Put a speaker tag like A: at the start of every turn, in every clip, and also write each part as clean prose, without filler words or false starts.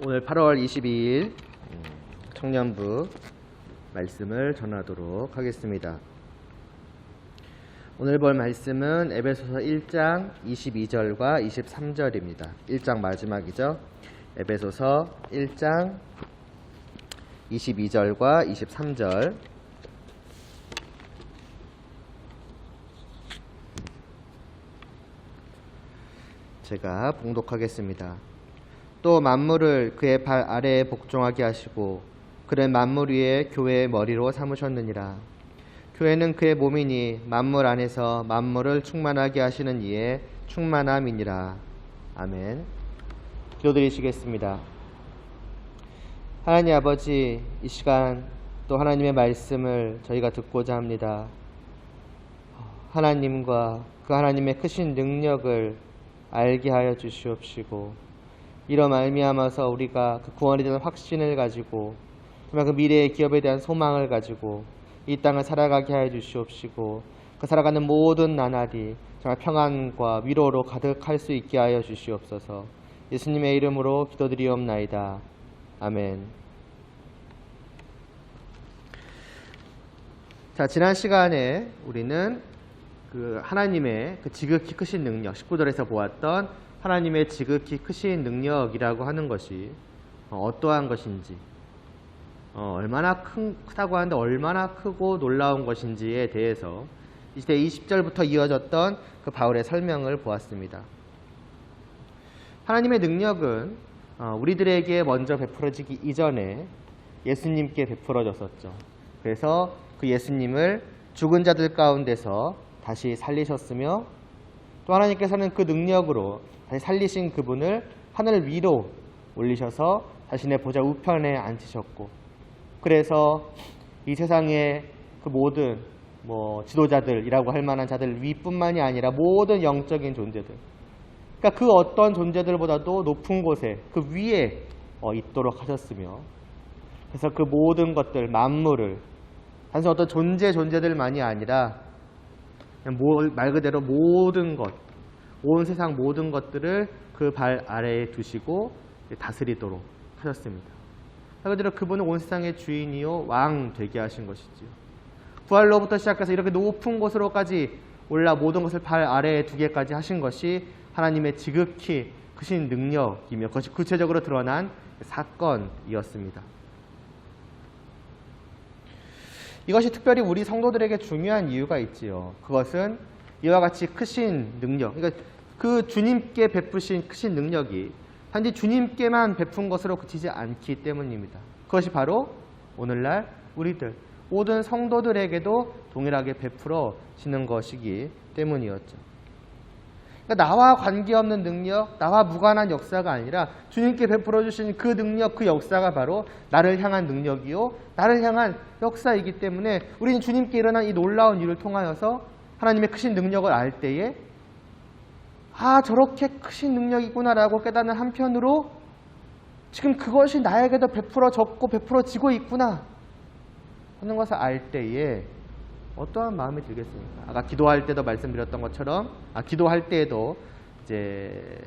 A: 오늘 8월 22일 청년부 말씀을 전하도록 하겠습니다. 오늘 볼 말씀은 에베소서 1장 22절과 23절입니다. 1장 마지막이죠. 에베소서 1장 22절과 23절. 제가 봉독하겠습니다. 또 만물을 그의 발 아래에 복종하게 하시고 그는 만물 위에 교회의 머리로 삼으셨느니라. 교회는 그의 몸이니 만물 안에서 만물을 충만하게 하시는 이의 충만함이니라. 아멘. 기도드리시겠습니다. 하나님 아버지, 이 시간 또 하나님의 말씀을 저희가 듣고자 합니다. 하나님과 그 하나님의 크신 능력을 알게 하여 주시옵시고, 이로 말미암아서 우리가 그 구원에 대한 확신을 가지고 정말 그 미래의 기업에 대한 소망을 가지고 이 땅을 살아가게 하여 주시옵시고, 그 살아가는 모든 나날이 정말 평안과 위로로 가득할 수 있게 하여 주시옵소서. 예수님의 이름으로 기도드리옵나이다. 아멘. 자, 지난 시간에 우리는 그 하나님의 그 지극히 크신 능력, 19절에서 보았던 하나님의 지극히 크신 능력이라고 하는 것이 어떠한 것인지, 얼마나 크다고 하는데 얼마나 크고 놀라운 것인지에 대해서 이제 20절부터 이어졌던 그 바울의 설명을 보았습니다. 하나님의 능력은 우리들에게 먼저 베풀어지기 이전에 예수님께 베풀어졌었죠. 그래서 그 예수님을 죽은 자들 가운데서 다시 살리셨으며, 또 하나님께서는 그 능력으로 다시 살리신 그분을 하늘 위로 올리셔서 자신의 보좌 우편에 앉히셨고, 그래서 이 세상의 그 모든 지도자들이라고 할 만한 자들 위뿐만이 아니라 모든 영적인 존재들, 그러니까 그 어떤 존재들보다도 높은 곳에 그 위에 있도록 하셨으며, 그래서 그 모든 것들, 만물을 단순히 어떤 존재들만이 아니라 그냥 말 그대로 모든 것, 온 세상 모든 것들을 그 발 아래에 두시고 다스리도록 하셨습니다. 말 그대로 그분은 온 세상의 주인이요 왕 되게 하신 것이지요. 부활로부터 시작해서 이렇게 높은 곳으로까지 올라 모든 것을 발 아래에 두게까지 하신 것이 하나님의 지극히 크신 능력이며 그것이 구체적으로 드러난 사건이었습니다. 이것이 특별히 우리 성도들에게 중요한 이유가 있지요. 그것은 이와 같이 크신 능력, 그러니까 그 주님께 베푸신 크신 능력이 단지 주님께만 베푼 것으로 그치지 않기 때문입니다. 그것이 바로 오늘날 우리들 모든 성도들에게도 동일하게 베풀어지는 것이기 때문이었죠. 그러니까 나와 관계없는 능력, 나와 무관한 역사가 아니라 주님께 베풀어 주신 그 능력, 그 역사가 바로 나를 향한 능력이요 나를 향한 역사이기 때문에 우리는 주님께 일어난 이 놀라운 일을 통하여서 하나님의 크신 능력을 알 때에 저렇게 크신 능력이구나라고 깨닫는 한편으로 지금 그것이 나에게도 베풀어졌고 베풀어지고 있구나 하는 것을 알 때에 어떠한 마음이 들겠습니까? 아까 기도할 때도 말씀드렸던 것처럼, 기도할 때에도 이제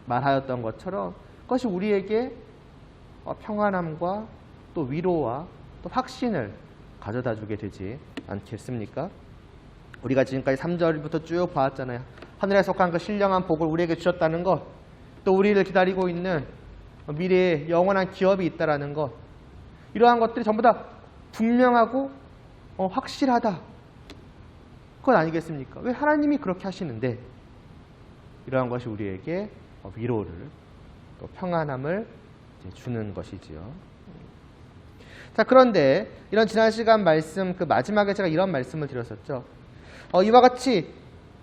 A: 말하였던 것처럼 그것이 우리에게 평안함과 또 위로와 또 확신을 가져다 주게 되지 않겠습니까? 우리가 지금까지 3절부터 쭉 봐왔잖아요. 하늘에 속한 그 신령한 복을 우리에게 주셨다는 것, 또 우리를 기다리고 있는 미래에 영원한 기업이 있다라는 것, 이러한 것들이 전부 다 분명하고 확실하다. 그건 아니겠습니까? 왜 하나님이 그렇게 하시는데 이러한 것이 우리에게 위로를 또 평안함을 주는 것이지요. 자, 그런데 이런 지난 시간 말씀 그 마지막에 제가 이런 말씀을 드렸었죠. 이와 같이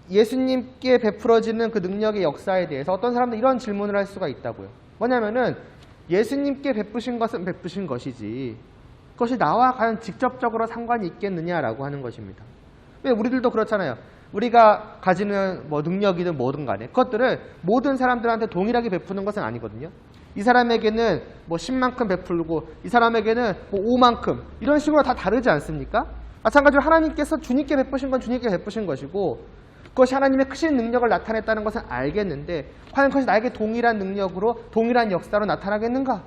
A: 예수님께 베풀어지는 그 능력의 역사에 대해서 어떤 사람들 이런 질문을 할 수가 있다고요. 뭐냐면은 예수님께 베푸신 것은 베푸신 것이지 그것이 나와 과연 직접적으로 상관이 있겠느냐라고 하는 것입니다. 왜 우리들도 그렇잖아요. 우리가 가지는 능력이든 뭐든 간에 그것들을 모든 사람들한테 동일하게 베푸는 것은 아니거든요. 이 사람에게는 10만큼 베풀고 이 사람에게는 5만큼 이런 식으로 다 다르지 않습니까? 마찬가지로 하나님께서 주님께 베푸신 건 주님께 베푸신 것이고 그것이 하나님의 크신 능력을 나타냈다는 것은 알겠는데 과연 그것이 나에게 동일한 능력으로 동일한 역사로 나타나겠는가?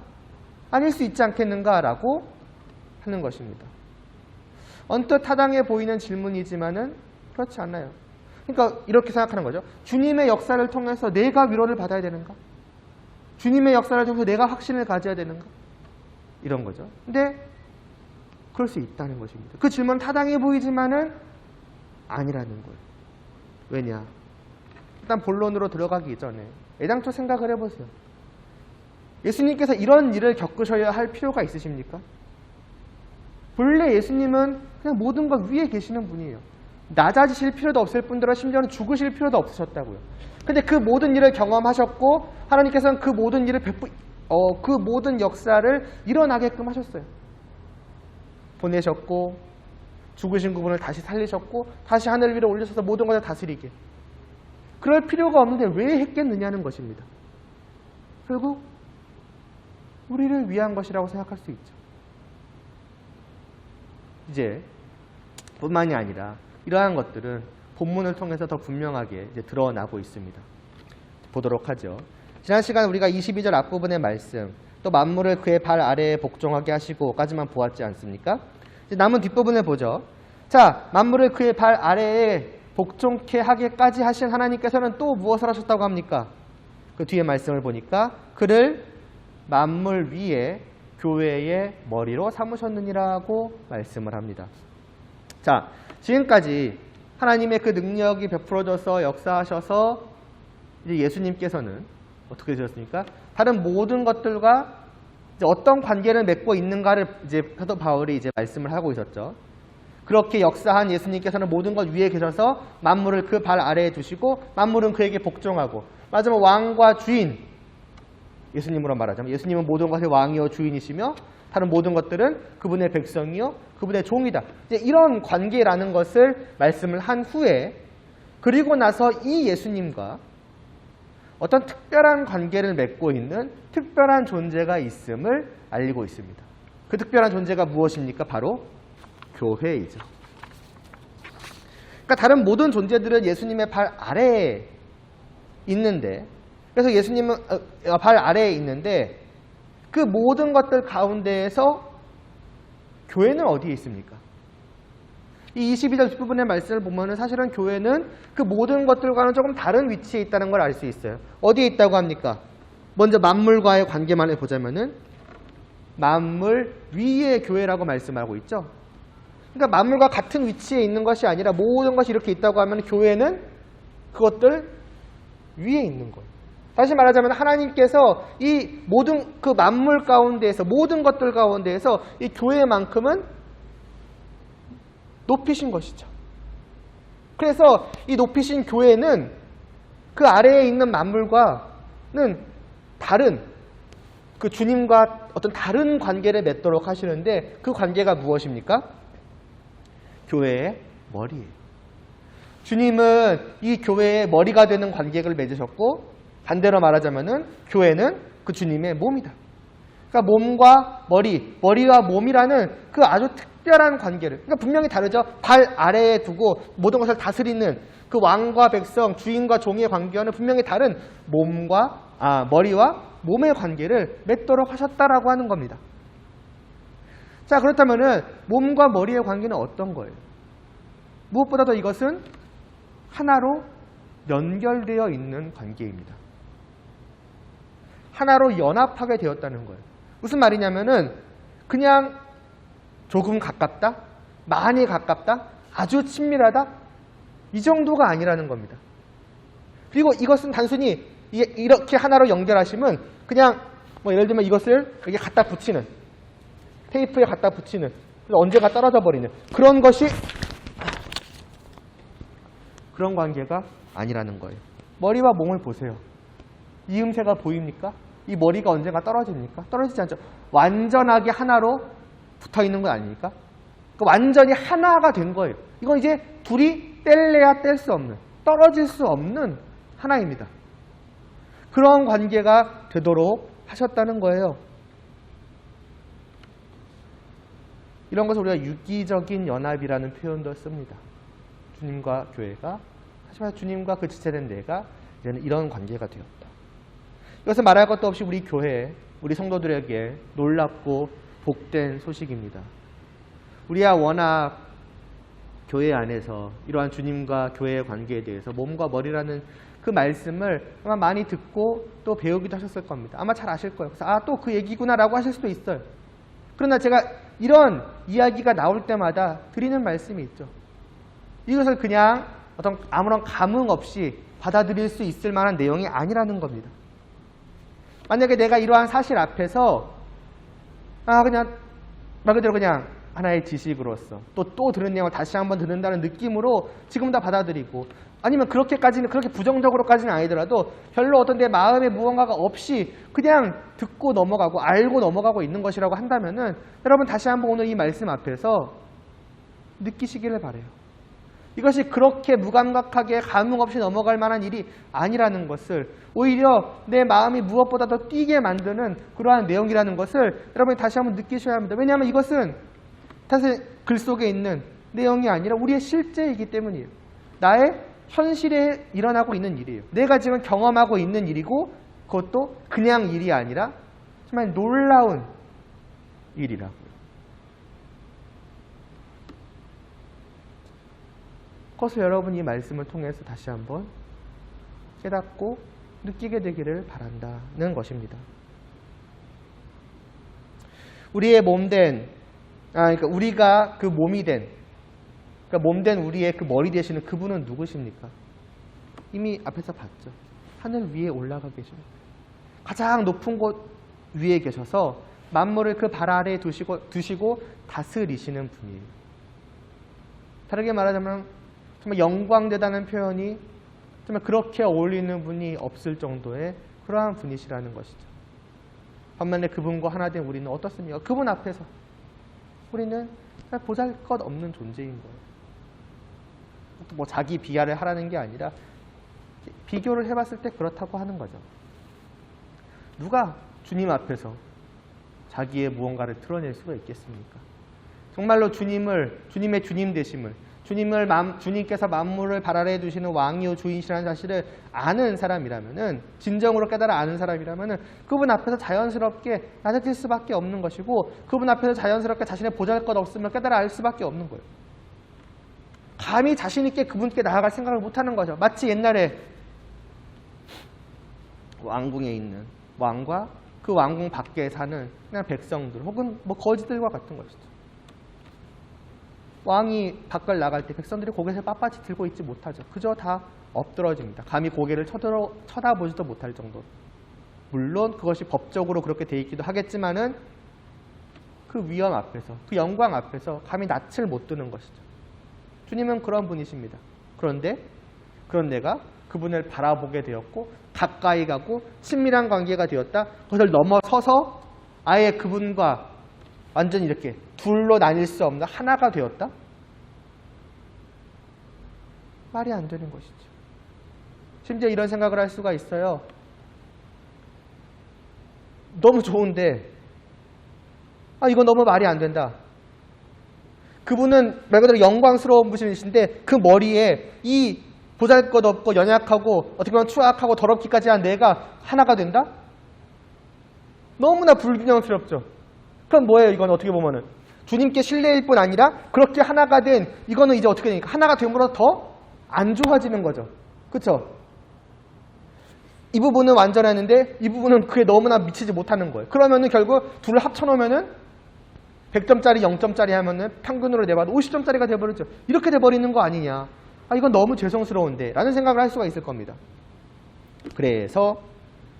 A: 아닐 수 있지 않겠는가라고 하는 것입니다. 언뜻 타당해 보이는 질문이지만은 그렇지 않아요. 그러니까 이렇게 생각하는 거죠. 주님의 역사를 통해서 내가 위로를 받아야 되는가? 주님의 역사를 통해서 내가 확신을 가져야 되는가? 이런 거죠. 근데 그럴 수 있다는 것입니다. 그 질문은 타당해 보이지만은 아니라는 거예요. 왜냐? 일단 본론으로 들어가기 전에 애당초 생각을 해보세요. 예수님께서 이런 일을 겪으셔야 할 필요가 있으십니까? 본래 예수님은 그냥 모든 것 위에 계시는 분이에요. 낮아지실 필요도 없을 뿐더러 심지어는 죽으실 필요도 없으셨다고요. 근데 그 모든 일을 경험하셨고 하나님께서는 그 모든 일을 그 모든 역사를 일어나게끔 하셨어요. 보내셨고 죽으신 그분을 다시 살리셨고 다시 하늘 위로 올리셔서 모든 것을 다스리게. 그럴 필요가 없는데 왜 했겠느냐는 것입니다. 결국 우리를 위한 것이라고 생각할 수 있죠. 이제 뿐만이 아니라 이러한 것들은 본문을 통해서 더 분명하게 이제 드러나고 있습니다. 보도록 하죠. 지난 시간 우리가 22절 앞부분의 말씀, 또 만물을 그의 발 아래에 복종하게 하시고까지만 보았지 않습니까? 이제 남은 뒷부분을 보죠. 자, 만물을 그의 발 아래에 복종케 하게까지 하신 하나님께서는 또 무엇을 하셨다고 합니까? 그 뒤에 말씀을 보니까 그를 만물 위에 교회의 머리로 삼으셨느니라고 말씀을 합니다. 자, 지금까지 하나님의 그 능력이 베풀어져서 역사하셔서 이제 예수님께서는 어떻게 되셨습니까? 다른 모든 것들과 이제 어떤 관계를 맺고 있는가를 이제 사도 바울이 이제 말씀을 하고 있었죠. 그렇게 역사한 예수님께서는 모든 것 위에 계셔서 만물을 그 발 아래에 두시고 만물은 그에게 복종하고, 마지막 왕과 주인, 예수님으로 말하자면 예수님은 모든 것의 왕이요 주인이시며 다른 모든 것들은 그분의 백성이요 그분의 종이다. 이제 이런 관계라는 것을 말씀을 한 후에, 그리고 나서 이 예수님과 어떤 특별한 관계를 맺고 있는 특별한 존재가 있음을 알리고 있습니다. 그 특별한 존재가 무엇입니까? 바로 교회이죠. 그러니까 다른 모든 존재들은 예수님의 발 아래에 있는데, 그래서 예수님은 발 아래에 있는데 그 모든 것들 가운데에서 교회는 어디에 있습니까? 이 22절 뒷부분의 말씀을 보면은 사실은 교회는 그 모든 것들과는 조금 다른 위치에 있다는 걸 알 수 있어요. 어디에 있다고 합니까? 먼저 만물과의 관계만 해보자면은 만물 위의 교회라고 말씀하고 있죠. 그러니까 만물과 같은 위치에 있는 것이 아니라 모든 것이 이렇게 있다고 하면 교회는 그것들 위에 있는 거예요. 다시 말하자면 하나님께서 이 모든 그 만물 가운데에서, 모든 것들 가운데에서 이 교회만큼은 높이신 것이죠. 그래서 이 높이신 교회는 그 아래에 있는 만물과는 다른, 그 주님과 어떤 다른 관계를 맺도록 하시는데, 그 관계가 무엇입니까? 교회의 머리예요. 주님은 이 교회의 머리가 되는 관계를 맺으셨고, 반대로 말하자면은 교회는 그 주님의 몸이다. 그러니까 몸과 머리, 머리와 몸이라는 그 아주 특별한 관계를, 그러니까 분명히 다르죠. 발 아래에 두고 모든 것을 다스리는 그 왕과 백성, 주인과 종의 관계와는 분명히 다른 머리와 몸의 관계를 맺도록 하셨다라고 하는 겁니다. 자, 그렇다면은 몸과 머리의 관계는 어떤 거예요? 무엇보다도 이것은 하나로 연결되어 있는 관계입니다. 하나로 연합하게 되었다는 거예요. 무슨 말이냐면은 그냥 조금 가깝다, 많이 가깝다, 아주 친밀하다, 이 정도가 아니라는 겁니다. 그리고 이것은 단순히 이렇게 하나로 연결하시면 그냥 뭐 예를 들면 이것을 여기 갖다 붙이는, 테이프에 갖다 붙이는, 그래서 언제가 떨어져 버리는 그런 것이, 그런 관계가 아니라는 거예요. 머리와 몸을 보세요. 이음새가 보입니까? 이 머리가 언젠가 떨어집니까? 떨어지지 않죠. 완전하게 하나로 붙어있는 건 아닙니까? 그러니까 완전히 하나가 된 거예요. 이건 이제 둘이 뗄래야 뗄 수 없는, 떨어질 수 없는 하나입니다. 그런 관계가 되도록 하셨다는 거예요. 이런 것을 우리가 유기적인 연합이라는 표현도 씁니다. 주님과 교회가, 하지만 주님과 그 지체된 내가 이제는 이런 관계가 되었다. 이것은 말할 것도 없이 우리 교회의 우리 성도들에게 놀랍고 복된 소식입니다. 우리야 워낙 교회 안에서 이러한 주님과 교회의 관계에 대해서 몸과 머리라는 그 말씀을 아마 많이 듣고 또 배우기도 하셨을 겁니다. 아마 잘 아실 거예요. 그래서 또 그 얘기구나 라고 하실 수도 있어요. 그러나 제가 이런 이야기가 나올 때마다 드리는 말씀이 있죠. 이것을 그냥 어떤 아무런 감흥 없이 받아들일 수 있을 만한 내용이 아니라는 겁니다. 만약에 내가 이러한 사실 앞에서 그냥 말 그대로 그냥 하나의 지식으로서 또 들은 내용을 다시 한번 듣는다는 느낌으로 지금 다 받아들이고 아니면 그렇게 부정적으로까지는 아니더라도 별로 어떤 내 마음에 무언가가 없이 그냥 듣고 넘어가고 알고 넘어가고 있는 것이라고 한다면은 여러분 다시 한번 오늘 이 말씀 앞에서 느끼시기를 바라요. 이것이 그렇게 무감각하게 감흥 없이 넘어갈 만한 일이 아니라는 것을 오히려 내 마음이 무엇보다 더 뛰게 만드는 그러한 내용이라는 것을 여러분이 다시 한번 느끼셔야 합니다. 왜냐하면 이것은 사실 글 속에 있는 내용이 아니라 우리의 실제이기 때문이에요. 나의 현실에 일어나고 있는 일이에요. 내가 지금 경험하고 있는 일이고 그것도 그냥 일이 아니라 정말 놀라운 일이라고요. 그것을 여러분이 이 말씀을 통해서 다시 한번 깨닫고 느끼게 되기를 바란다는 것입니다. 우리의 몸된 그러니까 우리가 그 몸이 된 그러니까 몸된 우리의 그 머리 되시는 그분은 누구십니까? 이미 앞에서 봤죠. 하늘 위에 올라가 계십니다. 가장 높은 곳 위에 계셔서 만물을 그 발 아래에 두시고 다스리시는 분이에요. 다르게 말하자면 정말 영광되다는 표현이 정말 그렇게 어울리는 분이 없을 정도의 그러한 분이시라는 것이죠. 반면에 그분과 하나 된 우리는 어떻습니까? 그분 앞에서 우리는 보잘것없는 존재인 거예요. 뭐 자기 비하를 하라는 게 아니라 비교를 해봤을 때 그렇다고 하는 거죠. 누가 주님 앞에서 자기의 무언가를 드러낼 수가 있겠습니까? 정말로 주님의 주님 되심을 주님께서 만물을 발 아래에 두시는 왕이요 주인이시라는 사실을 아는 사람이라면은 진정으로 깨달아 아는 사람이라면은 그분 앞에서 자연스럽게 낮아질 수밖에 없는 것이고 그분 앞에서 자연스럽게 자신의 보잘것없음을 깨달아 알 수밖에 없는 거예요. 감히 자신 있게 그분께 나아갈 생각을 못하는 거죠. 마치 옛날에 왕궁에 있는 왕과 그 왕궁 밖에 사는 그냥 백성들 혹은 뭐 거지들과 같은 것이죠. 왕이 밖을 나갈 때 백성들이 고개를 빳빳이 들고 있지 못하죠. 그저 다 엎드러집니다. 감히 고개를 쳐다보지도 못할 정도로. 물론 그것이 법적으로 그렇게 돼 있기도 하겠지만은 그 위엄 앞에서, 그 영광 앞에서 감히 낯을 못 드는 것이죠. 주님은 그런 분이십니다. 그런데 그런 내가 그분을 바라보게 되었고 가까이 가고 친밀한 관계가 되었다. 그것을 넘어서서 아예 그분과 완전히 이렇게 둘로 나뉠 수 없는 하나가 되었다? 말이 안 되는 것이죠. 심지어 이런 생각을 할 수가 있어요. 너무 좋은데 이건 너무 말이 안 된다. 그분은 말 그대로 영광스러운 분이신데 그 머리에 이 보잘것없고 연약하고 어떻게 보면 추악하고 더럽기까지 한 내가 하나가 된다? 너무나 불균형스럽죠. 그럼 뭐예요? 이건 어떻게 보면은 주님께 신뢰일 뿐 아니라 그렇게 하나가 된 이거는 이제 어떻게 되니까 하나가 됨으로 더 안 좋아지는 거죠. 그렇죠? 이 부분은 완전했는데 이 부분은 그게 너무나 미치지 못하는 거예요. 그러면은 결국 둘을 합쳐놓으면은 100점짜리 0점짜리 하면은 평균으로 내봐도 50점짜리가 돼버리죠. 이렇게 돼버리는 거 아니냐. 이건 너무 죄송스러운데 라는 생각을 할 수가 있을 겁니다. 그래서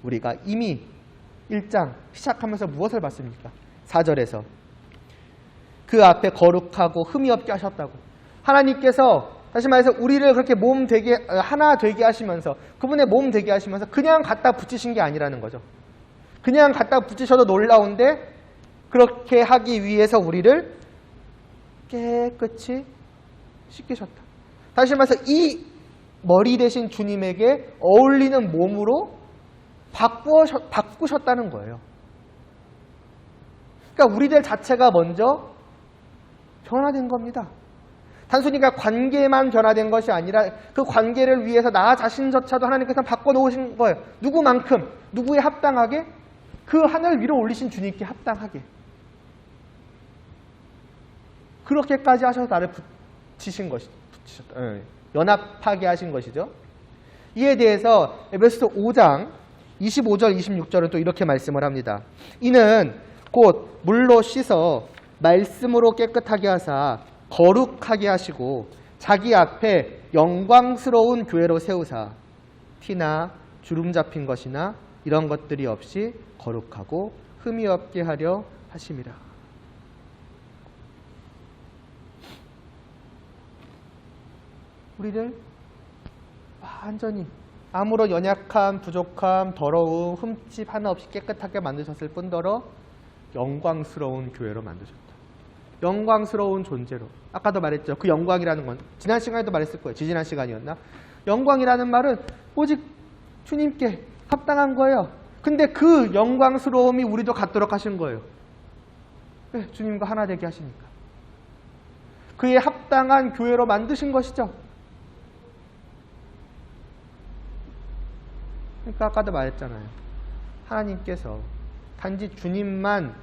A: 우리가 이미 1장 시작하면서 무엇을 봤습니까? 4절에서 그 앞에 거룩하고 흠이 없게 하셨다고. 하나님께서 다시 말해서 우리를 그렇게 몸 되게 하나 되게 하시면서 그분의 몸 되게 하시면서 그냥 갖다 붙이신 게 아니라는 거죠. 그냥 갖다 붙이셔도 놀라운데 그렇게 하기 위해서 우리를 깨끗이 씻기셨다. 다시 말해서 이 머리 대신 주님에게 어울리는 몸으로 바꾸셨다는 거예요. 그러니까 우리들 자체가 먼저 변화된 겁니다. 단순히 관계만 변화된 것이 아니라 그 관계를 위해서 나 자신조차도 하나님께서 바꿔놓으신 거예요. 누구만큼, 누구에 합당하게? 그 하늘 위로 올리신 주님께 합당하게 그렇게까지 하셔서 나를 붙이신 것이 연합하게 하신 것이죠. 이에 대해서 에베소서 5장 25절 26절은 또 이렇게 말씀을 합니다. 이는 곧 물로 씻어 말씀으로 깨끗하게 하사 거룩하게 하시고 자기 앞에 영광스러운 교회로 세우사 티나 주름 잡힌 것이나 이런 것들이 없이 거룩하고 흠이 없게 하려 하심이라. 우리를 완전히 아무런 연약함, 부족함, 더러움, 흠집 하나 없이 깨끗하게 만드셨을 뿐더러 영광스러운 교회로 만드셨다. 영광스러운 존재로. 아까도 말했죠. 그 영광이라는 건 지난 시간에도 말했을 거예요. 지지난 시간이었나? 영광이라는 말은 오직 주님께 합당한 거예요. 근데 그 영광스러움이 우리도 갖도록 하신 거예요. 네, 주님과 하나 되게 하시니까. 그에 합당한 교회로 만드신 것이죠. 그러니까 아까도 말했잖아요. 하나님께서 단지 주님만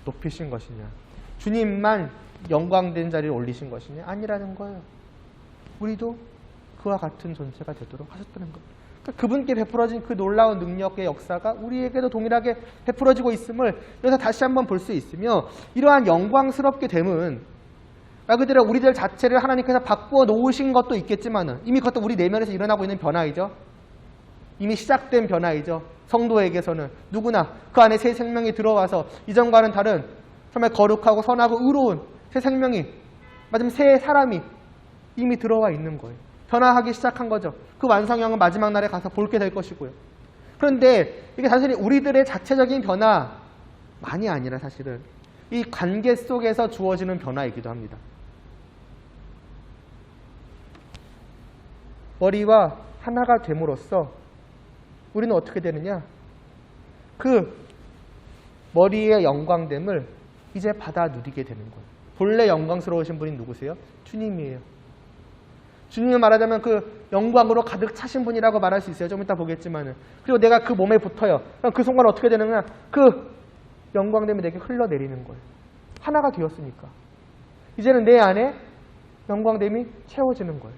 A: 높이신 것이냐, 주님만 영광된 자리에 올리신 것이냐? 아니라는 거예요. 우리도 그와 같은 존재가 되도록 하셨다는 거예요. 그러니까 그분께 베풀어진 그 놀라운 능력의 역사가 우리에게도 동일하게 베풀어지고 있음을 여기서 다시 한번 볼 수 있으며, 이러한 영광스럽게 됨은 말 그대로 우리들 자체를 하나님께서 바꾸어 놓으신 것도 있겠지만 이미 그것도 우리 내면에서 일어나고 있는 변화이죠. 이미 시작된 변화이죠. 성도에게서는 누구나 그 안에 새 생명이 들어와서 이전과는 다른 정말 거룩하고 선하고 의로운 새 생명이, 맞으면 새 사람이 이미 들어와 있는 거예요. 변화하기 시작한 거죠. 그 완성형은 마지막 날에 가서 볼게 될 것이고요. 그런데 이게 사실 우리들의 자체적인 변화만이 아니라 사실은 이 관계 속에서 주어지는 변화이기도 합니다. 머리와 하나가 됨으로써 우리는 어떻게 되느냐? 그 머리의 영광됨을 이제 받아 누리게 되는 거예요. 본래 영광스러우신 분이 누구세요? 주님이에요. 주님을 말하자면 그 영광으로 가득 차신 분이라고 말할 수 있어요. 좀 이따 보겠지만은. 그리고 내가 그 몸에 붙어요. 그럼 그 순간 어떻게 되느냐? 그 영광됨이 내게 흘러내리는 거예요. 하나가 되었으니까. 이제는 내 안에 영광됨이 채워지는 거예요.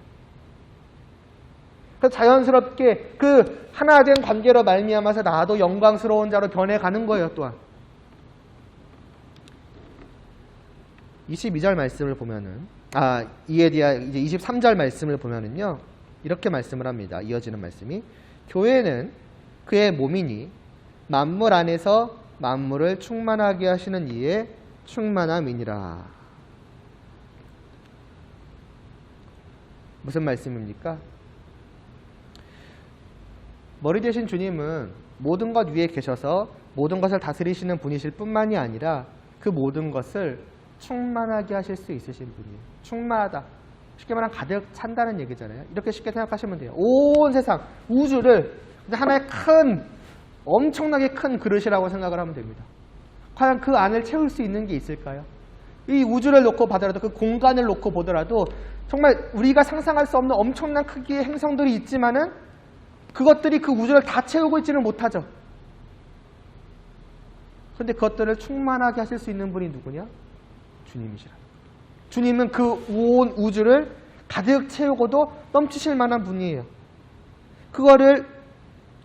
A: 그래서 자연스럽게 그 하나 된 관계로 말미암아서 나도 영광스러운 자로 변해가는 거예요. 또한 22절 말씀을 보면은 이에 대한 이제 23절 말씀을 보면은요, 이렇게 말씀을 합니다. 이어지는 말씀이, 교회는 그의 몸이니 만물 안에서 만물을 충만하게 하시는 이의 충만함이니라. 무슨 말씀입니까? 머리 되신 주님은 모든 것 위에 계셔서 모든 것을 다스리시는 분이실 뿐만이 아니라 그 모든 것을 충만하게 하실 수 있으신 분이에요. 충만하다. 쉽게 말하면 가득 찬다는 얘기잖아요. 이렇게 쉽게 생각하시면 돼요. 온 세상, 우주를 하나의 큰, 엄청나게 큰 그릇이라고 생각을 하면 됩니다. 과연 그 안을 채울 수 있는 게 있을까요? 이 우주를 놓고 보더라도, 그 공간을 놓고 보더라도 정말 우리가 상상할 수 없는 엄청난 크기의 행성들이 있지만은 그것들이 그 우주를 다 채우고 있지는 못하죠. 그런데 그것들을 충만하게 하실 수 있는 분이 누구냐? 주님이시라. 주님은 그 온 우주를 가득 채우고도 넘치실 만한 분이에요. 그거를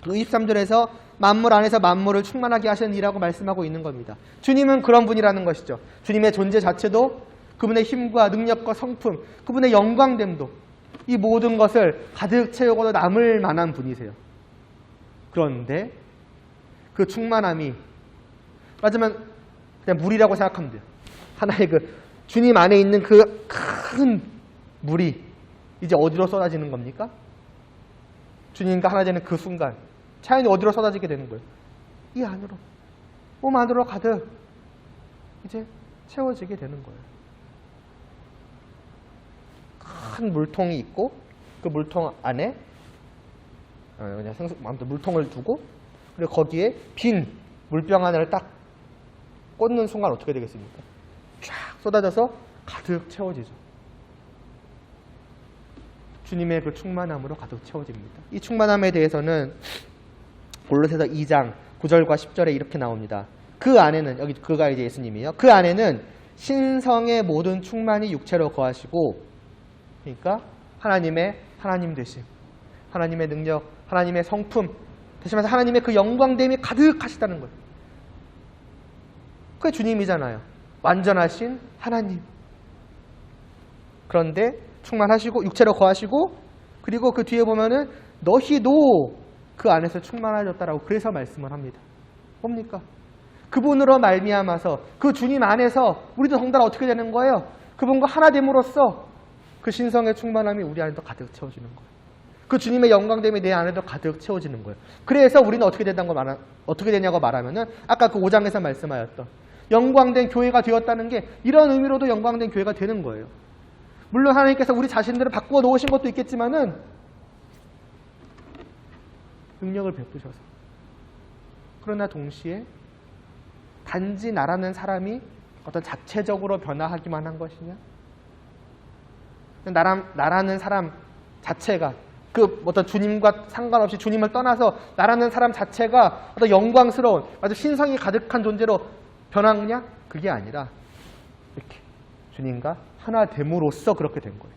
A: 23절에서 만물 안에서 만물을 충만하게 하시는 이라고 말씀하고 있는 겁니다. 주님은 그런 분이라는 것이죠. 주님의 존재 자체도, 그분의 힘과 능력과 성품, 그분의 영광됨도, 이 모든 것을 가득 채우고도 남을 만한 분이세요. 그런데 그 충만함이, 맞으면 그냥 물이라고 생각하면 돼요. 하나의 그 주님 안에 있는 그 큰 물이 이제 어디로 쏟아지는 겁니까? 주님과 하나 되는 그 순간 자연히 어디로 쏟아지게 되는 거예요? 이 안으로, 몸 안으로 가득 이제 채워지게 되는 거예요. 큰 물통이 있고 그 물통 안에 그냥 아무튼 물통을 두고, 그리고 거기에 빈 물병 하나를 딱 꽂는 순간 어떻게 되겠습니까? 쫙 쏟아져서 가득 채워지죠. 주님의 그 충만함으로 가득 채워집니다. 이 충만함에 대해서는 골로새서 2장 9절과 10절에 이렇게 나옵니다. 그 안에는, 여기 그가 이제 예수님이에요. 그 안에는 신성의 모든 충만이 육체로 거하시고, 그러니까 하나님의 하나님 되심, 하나님의 능력, 하나님의 성품, 다시 말해서 하나님의 그 영광됨이 가득하시다는 거예요. 그게 주님이잖아요. 완전하신 하나님. 그런데 충만하시고 육체로 거하시고, 그리고 그 뒤에 보면은 너희도 그 안에서 충만하셨다라고 그래서 말씀을 합니다. 뭡니까? 그분으로 말미암아서 그 주님 안에서 우리도 덩달아 어떻게 되는 거예요? 그분과 하나 됨으로써 그 신성의 충만함이 우리 안에도 가득 채워지는 거예요. 그 주님의 영광됨이 내 안에도 가득 채워지는 거예요. 그래서 우리는 어떻게 되냐고 말하면은 아까 그 5장에서 말씀하였던 영광된 교회가 되었다는 게 이런 의미로도 영광된 교회가 되는 거예요. 물론 하나님께서 우리 자신들을 바꾸어 놓으신 것도 있겠지만은 능력을 베푸셔서, 그러나 동시에 단지 나라는 사람이 어떤 자체적으로 변화하기만 한 것이냐? 나라는 사람 자체가 그 어떤 주님과 상관없이 주님을 떠나서 나라는 사람 자체가 어떤 영광스러운 아주 신성이 가득한 존재로 변하느냐? 그게 아니라 이렇게 주님과 하나 됨으로써 그렇게 된 거예요.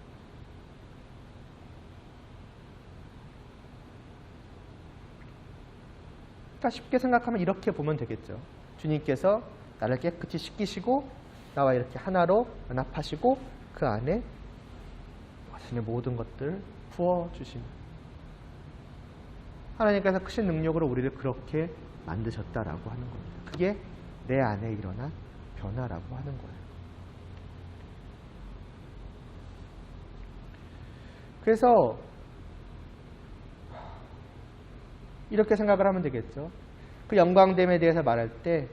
A: 그러니까 쉽게 생각하면 이렇게 보면 되겠죠. 주님께서 나를 깨끗이 씻기시고 나와 이렇게 하나로 연합하시고 그 안에 자신의 모든 것들을 부어주십니다. 하나님께서 크신 능력으로 우리를 그렇게 만드셨다라고 하는 겁니다. 그게 내 안에 일어난 변화라고 하는 거예요. 그래서 이렇게 생각을 하면 되겠죠. 그 영광됨에 대해서 말할 때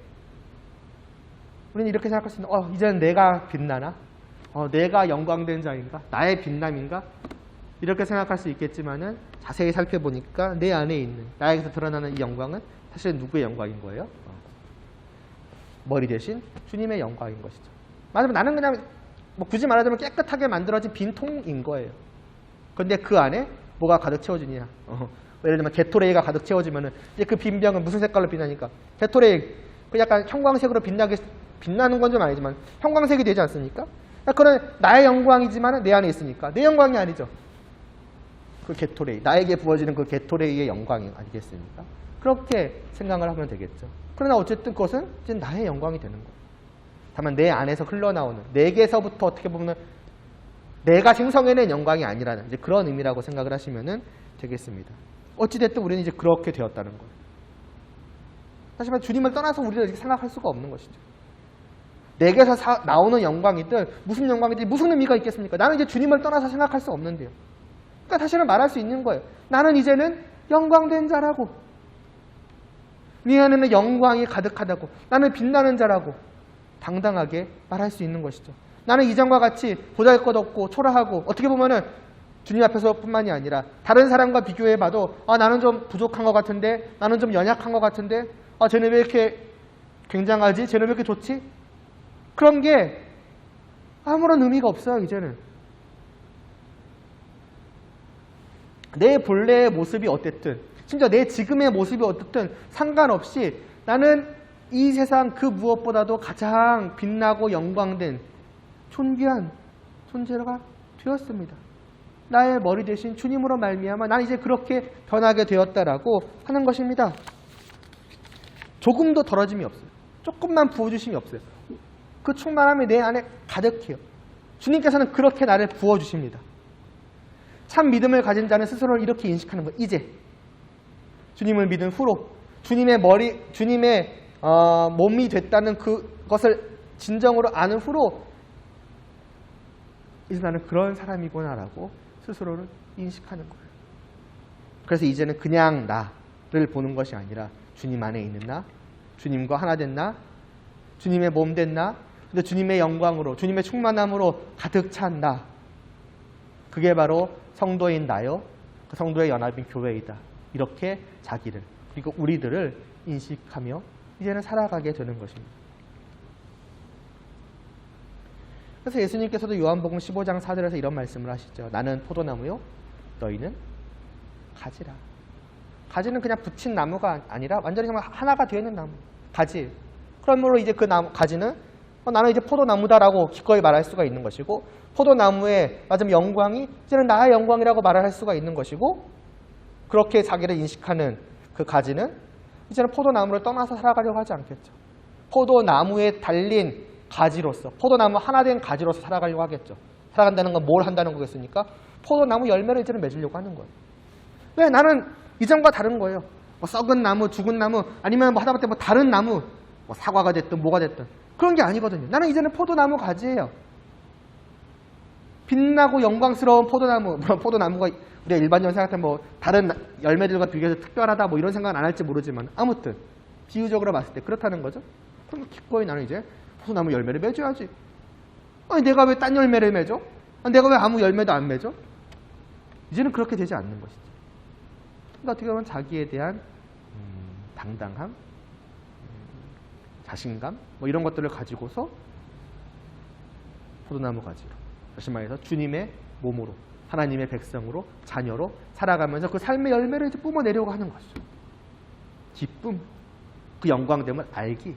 A: 우리는 이렇게 생각할 수 있는, 이제는 내가 빛나나? 내가 영광된 자인가? 나의 빛남인가? 이렇게 생각할 수 있겠지만은 자세히 살펴보니까 내 안에 있는, 나에게서 드러나는 이 영광은 사실 누구의 영광인 거예요? 머리 대신 주님의 영광인 것이죠. 맞으면 나는 그냥 굳이 말하자면 깨끗하게 만들어진 빈통인 거예요. 그런데 그 안에 뭐가 가득 채워지냐? 예를 들면 게토레이가 가득 채워지면은 이제 그 빈 병은 무슨 색깔로 빛나니까? 게토레이 그 약간 형광색으로 빛나는 건 좀 아니지만 형광색이 되지 않습니까? 그건 나의 영광이지만 내 안에 있으니까 내 영광이 아니죠. 그 게토레이, 나에게 부어지는 그 게토레이의 영광이 아니겠습니까? 그렇게 생각을 하면 되겠죠. 그러나 어쨌든 그것은 이제 나의 영광이 되는 거예요. 다만 내 안에서 흘러나오는, 내게서부터 어떻게 보면 내가 생성해낸 영광이 아니라는 이제 그런 의미라고 생각을 하시면 되겠습니다. 어찌됐든 우리는 이제 그렇게 되었다는 거예요. 사실 주님을 떠나서 우리를 이렇게 생각할 수가 없는 것이죠. 내게서 나오는 영광이든 무슨 영광이든 무슨 의미가 있겠습니까? 나는 이제 주님을 떠나서 생각할 수 없는데요. 그러니까 사실은 말할 수 있는 거예요. 나는 이제는 영광된 자라고, 네 안에는 영광이 가득하다고, 나는 빛나는 자라고 당당하게 말할 수 있는 것이죠. 나는 이전과 같이 보잘것없고 초라하고 어떻게 보면은 주님 앞에서뿐만이 아니라 다른 사람과 비교해봐도 나는 좀 부족한 것 같은데, 나는 좀 연약한 것 같은데, 쟤는 왜 이렇게 굉장하지? 쟤는 왜 이렇게 좋지? 그런 게 아무런 의미가 없어요. 이제는 내 본래의 모습이 어땠든, 심지어 내 지금의 모습이 어떻든 상관없이 나는 이 세상 그 무엇보다도 가장 빛나고 영광된 존귀한 존재가 되었습니다. 나의 머리 대신 주님으로 말미암아 난 이제 그렇게 변하게 되었다라고 하는 것입니다. 조금도 덜어짐이 없어요. 조금만 부어주심이 없어요. 그 충만함이 내 안에 가득해요. 주님께서는 그렇게 나를 부어주십니다. 참 믿음을 가진 자는 스스로를 이렇게 인식하는 거예요. 이제 주님을 믿은 후로, 주님의 몸이 됐다는 그것을 진정으로 아는 후로 이제 나는 그런 사람이구나라고 스스로를 인식하는 거예요. 그래서 이제는 그냥 나를 보는 것이 아니라 주님 안에 있는 나, 주님과 하나 된 나, 주님의 몸 된 나, 근데 주님의 영광으로, 주님의 충만함으로 가득 찬 나, 그게 바로 성도인 나요, 그 성도의 연합인 교회이다. 이렇게 자기를, 그리고 우리들을 인식하며 이제는 살아가게 되는 것입니다. 그래서 예수님께서도 요한복음 15장 4절에서 이런 말씀을 하시죠. 나는 포도나무요, 너희는 가지라. 가지는 그냥 붙인 나무가 아니라 완전히 정말 하나가 되어 있는 나무, 가지. 그러므로 이제 그 나무, 가지는 나는 이제 포도나무다라고 기꺼이 말할 수가 있는 것이고, 포도나무의 맞으면 영광이 이제는 나의 영광이라고 말할 수가 있는 것이고, 그렇게 자기를 인식하는 그 가지는 이제는 포도나무를 떠나서 살아가려고 하지 않겠죠. 포도나무에 달린 가지로서, 포도나무 하나 된 가지로서 살아가려고 하겠죠. 살아간다는 건 뭘 한다는 거겠습니까? 포도나무 열매를 이제는 맺으려고 하는 거예요. 왜? 나는 이전과 다른 거예요. 뭐 썩은 나무, 죽은 나무, 아니면 뭐 하다못해 뭐 다른 나무, 뭐 사과가 됐든 뭐가 됐든 그런 게 아니거든요. 나는 이제는 포도나무 가지예요. 빛나고 영광스러운 포도나무, 물론 포도나무가 우리가 일반적으로 생각하면 뭐 다른 열매들과 비교해서 특별하다 뭐 이런 생각은 안 할지 모르지만 아무튼 비유적으로 봤을 때 그렇다는 거죠. 그럼 기꺼이 나는 이제 포도나무 열매를 맺어야지. 아니 내가 왜 딴 열매를 맺어? 아니, 내가 왜 아무 열매도 안 맺어? 이제는 그렇게 되지 않는 것이죠. 그러니까 어떻게 보면 자기에 대한 당당함, 자신감 뭐 이런 것들을 가지고서 포도나무 가지로, 다시 말해서 주님의 몸으로, 하나님의 백성으로, 자녀로 살아가면서 그 삶의 열매를 이제 뿜어내려고 하는 것이죠. 기쁨, 그 영광됨을 알기.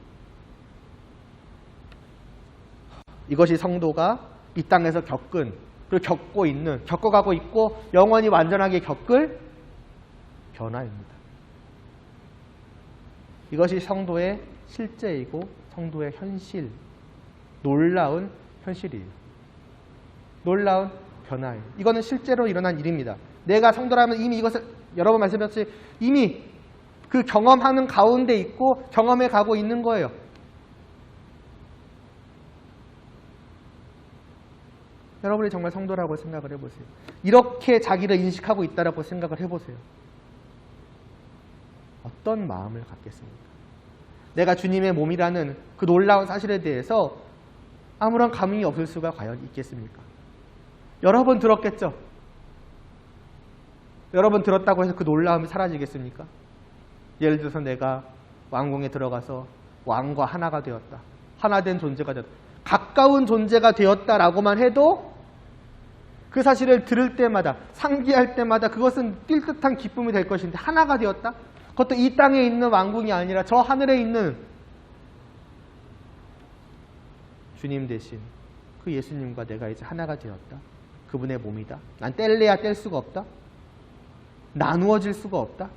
A: 이것이 성도가 이 땅에서 겪은, 그리고 겪고 있는, 겪어가고 있고 영원히 완전하게 겪을 변화입니다. 이것이 성도의 실제이고 성도의 현실, 놀라운 현실이에요. 놀라운 변화예요. 이거는 실제로 일어난 일입니다. 내가 성도라면 이미 이것을 여러 번 말씀드렸듯이 이미 그 경험하는 가운데 있고 경험해 가고 있는 거예요. 여러분이 정말 성도라고 생각을 해보세요. 이렇게 자기를 인식하고 있다라고 생각을 해보세요. 어떤 마음을 갖겠습니까? 내가 주님의 몸이라는 그 놀라운 사실에 대해서 아무런 감흥이 없을 수가 과연 있겠습니까? 여러 번 들었겠죠? 여러 번 들었다고 해서 그 놀라움이 사라지겠습니까? 예를 들어서 내가 왕궁에 들어가서 왕과 하나가 되었다. 하나 된 존재가 되었다. 가까운 존재가 되었다라고만 해도 그 사실을 들을 때마다, 상기할 때마다 그것은 뛸 듯한 기쁨이 될 것인데 하나가 되었다? 그것도 이 땅에 있는 왕궁이 아니라 저 하늘에 있는 주님 대신 그 예수님과 내가 이제 하나가 되었다. 그분의 몸이다. 난 뗄래야 뗄 수가 없다. 나누어질 수가 없다.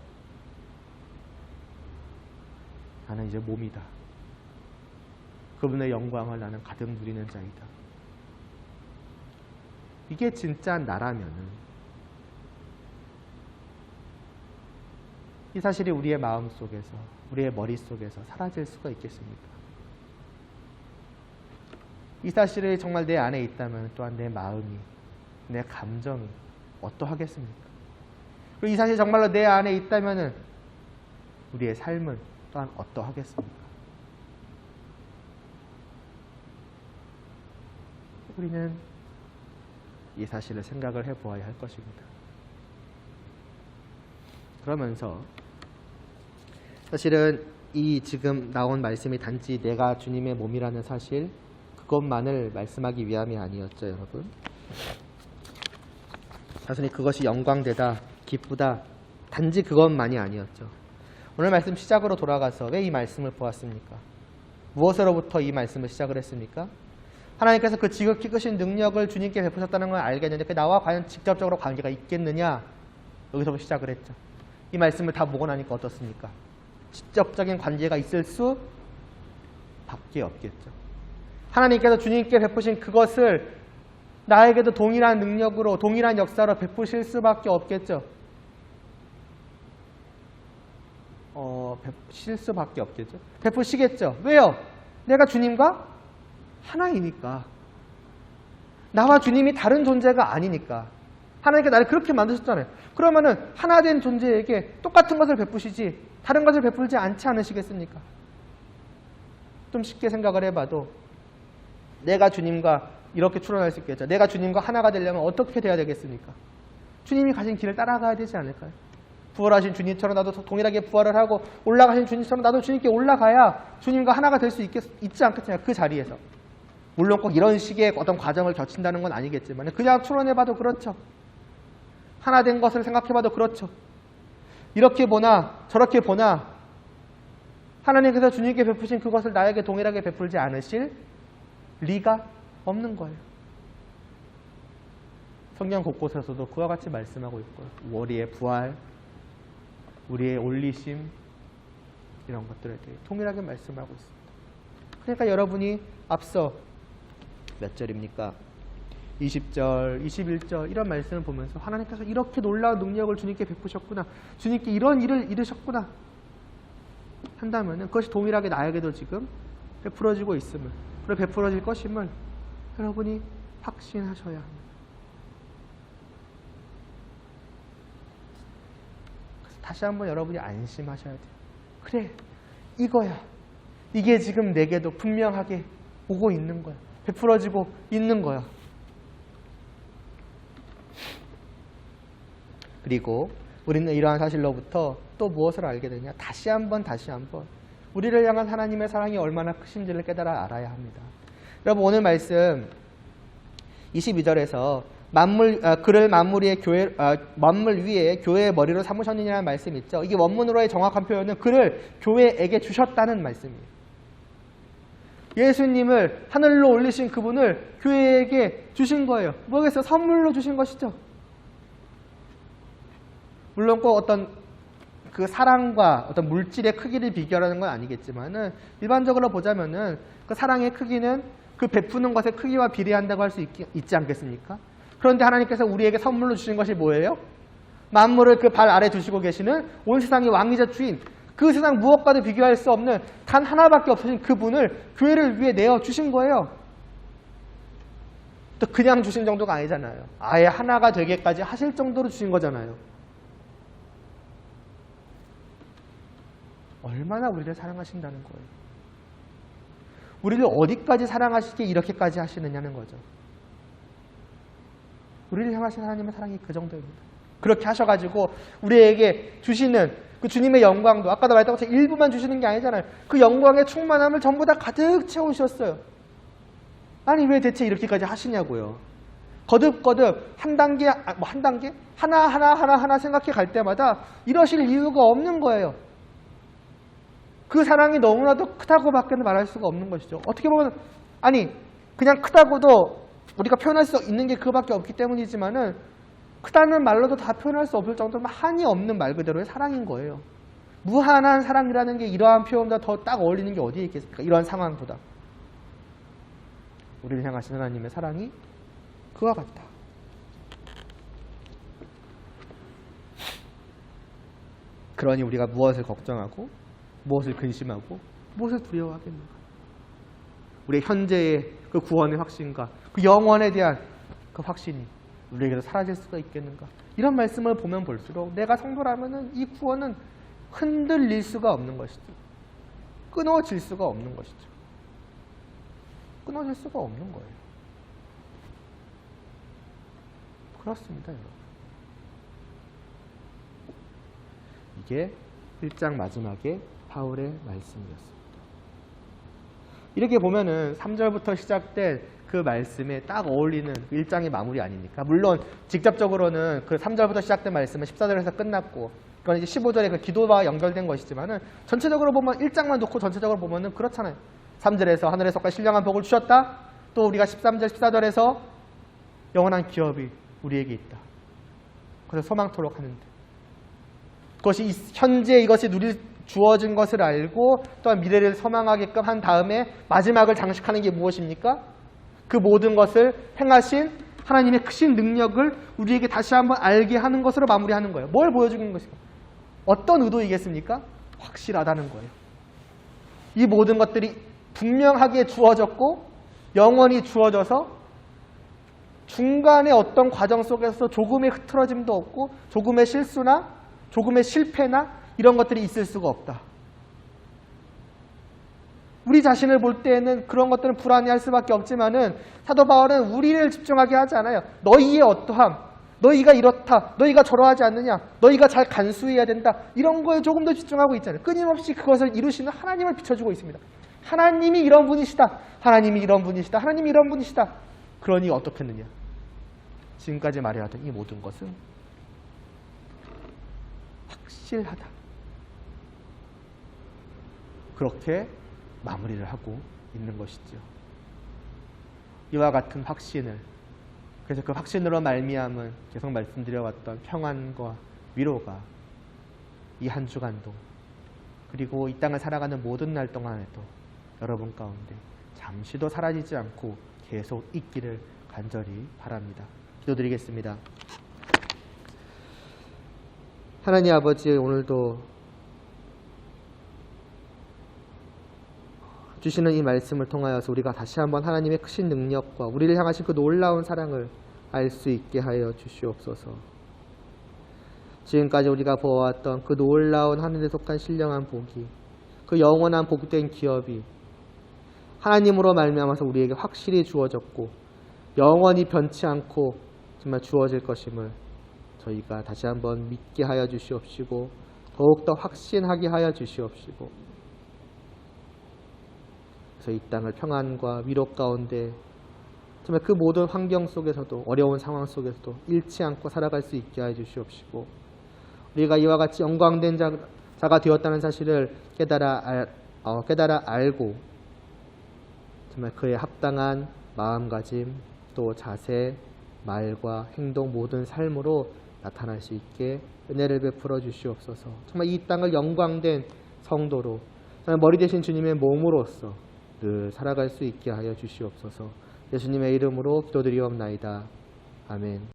A: 나는 이제 몸이다. 그분의 영광을 나는 가득 누리는 자이다. 이게 진짜 나라면은 이 사실이 우리의 마음 속에서, 우리의 머릿속에서 사라질 수가 있겠습니까? 이 사실이 정말 내 안에 있다면 또한 내 마음이, 내 감정이 어떠하겠습니까? 그리고 이 사실이 정말로 내 안에 있다면 우리의 삶은 또한 어떠하겠습니까? 우리는 이 사실을 생각을 해보아야 할 것입니다. 그러면서 사실은 이 지금 나온 말씀이 단지 내가 주님의 몸이라는 사실 그것만을 말씀하기 위함이 아니었죠, 여러분. 단순히 그것이 영광되다, 기쁘다, 단지 그것만이 아니었죠. 오늘 말씀 시작으로 돌아가서 왜 이 말씀을 보았습니까? 무엇으로부터 이 말씀을 시작을 했습니까? 하나님께서 그 지극히 크신 능력을 주님께 베푸셨다는 걸 알겠는데 그 나와 과연 직접적으로 관계가 있겠느냐? 여기서부터 시작을 했죠. 이 말씀을 다 보고 나니까 어떻습니까? 직접적인 관계가 있을 수 밖에 없겠죠. 하나님께서 주님께 베푸신 그것을 나에게도 동일한 능력으로, 동일한 역사로 베푸실 수밖에 없겠죠. 베푸실 수밖에 없겠죠. 베푸시겠죠. 왜요? 내가 주님과 하나이니까. 나와 주님이 다른 존재가 아니니까. 하나님께 나를 그렇게 만드셨잖아요. 그러면은 하나 된 존재에게 똑같은 것을 베푸시지 다른 것을 베풀지 않지 않으시겠습니까? 좀 쉽게 생각을 해봐도 내가 주님과 이렇게 추론할 수 있겠죠. 내가 주님과 하나가 되려면 어떻게 돼야 되겠습니까? 주님이 가신 길을 따라가야 되지 않을까요? 부활하신 주님처럼 나도 동일하게 부활을 하고 올라가신 주님처럼 나도 주님께 올라가야 주님과 하나가 될 수 있지 않겠습니까? 그 자리에서. 물론 꼭 이런 식의 어떤 과정을 거친다는 건 아니겠지만 그냥 추론해봐도 그렇죠. 하나 된 것을 생각해봐도 그렇죠. 이렇게 보나 저렇게 보나 하나님께서 주님께 베푸신 그것을 나에게 동일하게 베풀지 않으실 리가 없는 거예요. 성경 곳곳에서도 그와 같이 말씀하고 있고요. 우리의 부활, 우리의 올리심 이런 것들에 대해 동일하게 말씀하고 있습니다. 그러니까 여러분이 앞서 몇 절입니까? 20절, 21절 이런 말씀을 보면서 하나님께서 이렇게 놀라운 능력을 주님께 베푸셨구나. 주님께 이런 일을 이루셨구나. 한다면 그것이 동일하게 나에게도 지금 베풀어지고 있음을, 그리고 베풀어질 것임을 여러분이 확신하셔야 합니다. 그래서 다시 한번 여러분이 안심하셔야 돼요. 그래, 이거야. 이게 지금 내게도 분명하게 오고 있는 거야. 베풀어지고 있는 거야. 그리고 우리는 이러한 사실로부터 또 무엇을 알게 되냐? 다시 한번 우리를 향한 하나님의 사랑이 얼마나 크신지를 깨달아 알아야 합니다. 여러분 오늘 말씀 22절에서 그를 만물 위에 교회의 머리로 삼으셨느냐는 말씀 있죠. 이게 원문으로의 정확한 표현은 그를 교회에게 주셨다는 말씀이에요. 예수님을 하늘로 올리신 그분을 교회에게 주신 거예요. 뭐겠어요? 선물로 주신 것이죠. 물론 꼭 어떤 그 사랑과 어떤 물질의 크기를 비교하는 건 아니겠지만은 일반적으로 보자면은 그 사랑의 크기는 그 베푸는 것의 크기와 비례한다고 할 수 있지 않겠습니까? 그런데 하나님께서 우리에게 선물로 주신 것이 뭐예요? 만물을 그 발 아래 두시고 계시는 온 세상의 왕이자 주인, 그 세상 무엇과도 비교할 수 없는 단 하나밖에 없으신 그분을 교회를 위해 내어 주신 거예요. 또 그냥 주신 정도가 아니잖아요. 아예 하나가 되게까지 하실 정도로 주신 거잖아요. 얼마나 우리를 사랑하신다는 거예요. 우리를 어디까지 사랑하시기에 이렇게까지 하시느냐는 거죠. 우리를 향하신 하나님의 사랑이 그 정도입니다. 그렇게 하셔가지고 우리에게 주시는 그 주님의 영광도 아까도 말했던 것처럼 일부만 주시는 게 아니잖아요. 그 영광의 충만함을 전부 다 가득 채우셨어요. 아니 왜 대체 이렇게까지 하시냐고요. 거듭거듭 한 단계 하나 생각해 갈 때마다 이러실 이유가 없는 거예요. 그 사랑이 너무나도 크다고밖에 말할 수가 없는 것이죠. 어떻게 보면 그냥 크다고도 우리가 표현할 수 있는 게 그거밖에 없기 때문이지만은 크다는 말로도 다 표현할 수 없을 정도로 한이 없는 말 그대로의 사랑인 거예요. 무한한 사랑이라는 게 이러한 표현보다 더 딱 어울리는 게 어디에 있겠습니까? 이러한 상황보다. 우리를 향하신 하나님의 사랑이 그와 같다. 그러니 우리가 무엇을 걱정하고 무엇을 근심하고 무엇을 두려워하겠는가? 우리의 현재의 그 구원의 확신과 그 영원에 대한 그 확신이 우리에게도 사라질 수가 있겠는가? 이런 말씀을 보면 볼수록 내가 성도라면은 이 구원은 흔들릴 수가 없는 것이죠. 끊어질 수가 없는 것이죠. 끊어질 수가 없는 거예요. 그렇습니다, 여러분. 이게 1장 마지막에 바울의 말씀이었습니다. 이렇게 보면은 3절부터 시작된 그 말씀에 딱 어울리는 1장의 마무리 아닙니까? 물론 직접적으로는 그 3절부터 시작된 말씀은 14절에서 끝났고 그건 이제 15절에 그 기도와 연결된 것이지만은 전체적으로 보면 1장만 놓고 전체적으로 보면은 그렇잖아요. 3절에서 하늘에서까지 신령한 복을 주셨다. 또 우리가 13절, 14절에서 영원한 기업이 우리에게 있다. 그래서 소망토록 하는데 그것이 현재 이것이 주어진 것을 알고 또한 미래를 소망하게끔 한 다음에 마지막을 장식하는 게 무엇입니까? 그 모든 것을 행하신 하나님의 크신 능력을 우리에게 다시 한번 알게 하는 것으로 마무리하는 거예요. 뭘 보여주는 것입니까? 어떤 의도이겠습니까? 확실하다는 거예요. 이 모든 것들이 분명하게 주어졌고 영원히 주어져서 중간에 어떤 과정 속에서 조금의 흐트러짐도 없고 조금의 실수나 조금의 실패나 이런 것들이 있을 수가 없다. 우리 자신을 볼 때에는 그런 것들은 불안해할 수밖에 없지만은 사도 바울은 우리를 집중하게 하지 않아요. 너희의 어떠함, 너희가 이렇다, 너희가 저러하지 않느냐, 너희가 잘 간수해야 된다 이런 거에 조금 더 집중하고 있잖아요. 끊임없이 그것을 이루시는 하나님을 비춰주고 있습니다. 하나님이 이런 분이시다. 하나님이 이런 분이시다. 하나님이 이런 분이시다. 그러니 어떻겠느냐. 지금까지 말해왔던 이 모든 것은 확실하다. 그렇게 마무리를 하고 있는 것이죠. 이와 같은 확신을, 그래서 그 확신으로 말미암은 계속 말씀드려왔던 평안과 위로가 이 한 주간도, 그리고 이 땅을 살아가는 모든 날 동안에도 여러분 가운데 잠시도 사라지지 않고 계속 있기를 간절히 바랍니다. 기도드리겠습니다. 하나님 아버지, 오늘도 주시는 이 말씀을 통하여서 우리가 다시 한번 하나님의 크신 능력과 우리를 향하신 그 놀라운 사랑을 알 수 있게 하여 주시옵소서. 지금까지 우리가 보아왔던 그 놀라운 하늘에 속한 신령한 복이, 그 영원한 복된 기업이 하나님으로 말미암아서 우리에게 확실히 주어졌고 영원히 변치 않고 정말 주어질 것임을 저희가 다시 한번 믿게 하여 주시옵시고 더욱더 확신하게 하여 주시옵시고, 그래서 이 땅을 평안과 위로 가운데 정말 그 모든 환경 속에서도, 어려운 상황 속에서도 잃지 않고 살아갈 수 있게 하여 주시옵시고, 우리가 이와 같이 영광된 자가 되었다는 사실을 깨달아 알고 정말 그에 합당한 마음가짐, 또 자세, 말과 행동, 모든 삶으로 나타날 수 있게 은혜를 베풀어 주시옵소서. 정말 이 땅을 영광된 성도로, 정말 머리 되신 주님의 몸으로서 늘 살아갈 수 있게 하여 주시옵소서. 예수님의 이름으로 기도드리옵나이다. 아멘.